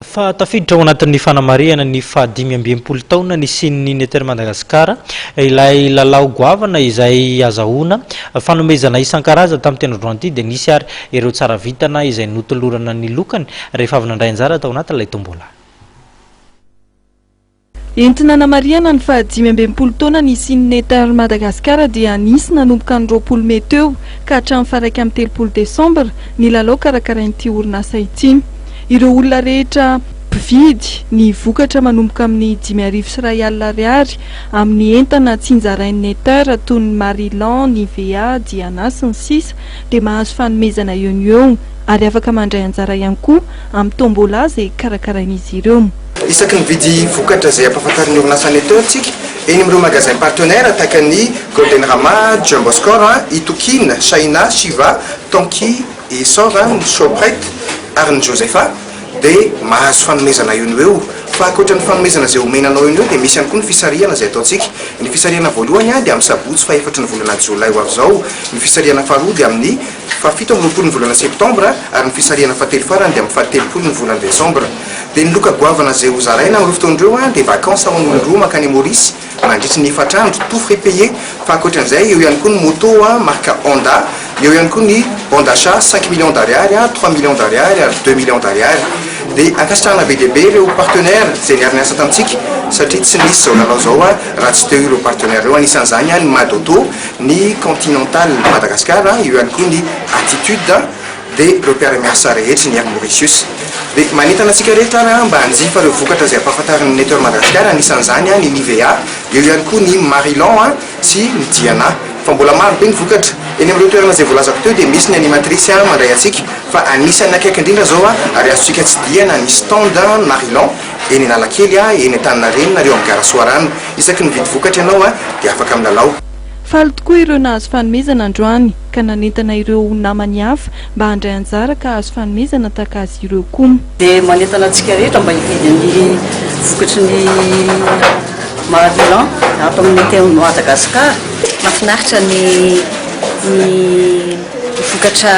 Fa tafiditra ao anatin'ny fanamariana ny fahadimy taona ny sin'ny Neter Madagasikara ilay lalao goavana izay azahoana fanomezana isan-karazany tamin'ny tendrony ity dia nisy ary ireo tsara vitana izay notolorana ny lokany rehefa avy nandray anjara tao anatin'ilay tombola. Entina namariana ny fahadimy taona ny sin'ny Neter Madagasikara dia nisy nanomboka ny 20 Mey teo ka hatramin'ny faraiky amin'ny 30 Desambra ny lalao karakarain'ity orinasa ity. Ireo olona rehetra mpividy ny vokatra manomboka amin'ny 5,000 ariary amin'ny entana tsinjarain'ny Neter toy ny Marilan, Nivea, Diana sy ny sisa dia mahazo fanomezana eo ary afaka mandray anjara ihany koa amin'ny tombola izay karakarain'izy ireo. Isaky ny vidy vokatra izay ampahafantarin'ny orinasa Neter tsika eny amin'ireo magasin partenaire tahaka ny Golden Rama, Jumbo Score, Itokin, China, Shiva, Tonki, Essor, Shoprite ary ny Josepha dia mahazo fanomezana eo fa ankoatran'ny fanomezana izay omenanao eo dia misy ihany koa ny fisariana izay ataontsika. Ny fisariana voalohany dia amin'ny sabotsy fa 4 ny volana Jolay ho avy izao, ny fisariana faharoa dia amin'ny 17 ny volana Septambra ary ny fisariana fahatelo farany dia amin'ny 30 ny volana Desambra. Dia ny loka goavana izay ho zaraina amin'ny fotoan'ireo dia vacances ho an'olona roa makany Maurice mandritry ny 4 andro tout frais payé fa ankoatran'izay eo ihany koa ny moto marque Honda, eo ihany koa ny bon d'achat 5 millions d'ariary, 3 millions d'ariary ary 2 millions d'ariary. Dia ankasitrahana be dia be ireo partenaire izay niarina asa tamintsika satria tsy nisy izao lalao izao raha tsy teo ireo partenaire ireo. Anisan'izany ny Madoto, ny Continental Madagascar, eo ihany koa ny Attitude dia ireo mpiara-miasa rehetra ny Air Mauritius. Dia manentana antsika rehetra mba hanjifa ireo vokatra izay ampahafantarin'ny Neter Madagascar. Anisan'izany ny Nivea, eo ihany koa ny Marilan sy ny Diana. Fa mbola maro be ny vokatra eny amin'ireo toerana izay voalazako teo dia misy ny animatrice mandray antsika fa anisany akaiky indrindra izao ary azontsika tsidihana ny stand Marilan eny Analakely, eny Antaninarenina, ireo amin'ny Gare Soarano. Isaky ny vidy vokatra ianao dia afaka amin'ny lalao. Faly tokoa ireo nahazo fanomezana androany ka nanentana ireo namany hafa mba handray anjara ka hazo fanomezana tahaka azy ireo koa. Dia manentana antsika rehetra mba hividy ny vokatry ny Marilan ato amin'ny teny Madagasikara. Mahafinaritra ny vokatra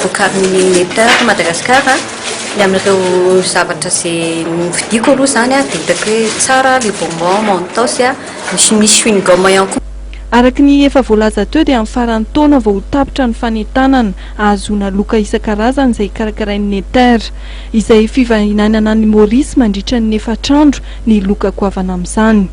vokarin'ny Neter Madagasikara ny amin'ireo zavatra izay vidiko aloha izany dia hitako hoe tsara le bonbon, mentos, misy chewing gum ihany koa. Araka ny efa voalaza teo dia amin'ny faran'ny taona vao ho tapitra ny fanentanana ahazoana loka isan-karazany izay karakarain'ny Neter izay fivahinanana ny Maurice mandritra ny 4 andro ny loka goavana amin'izany.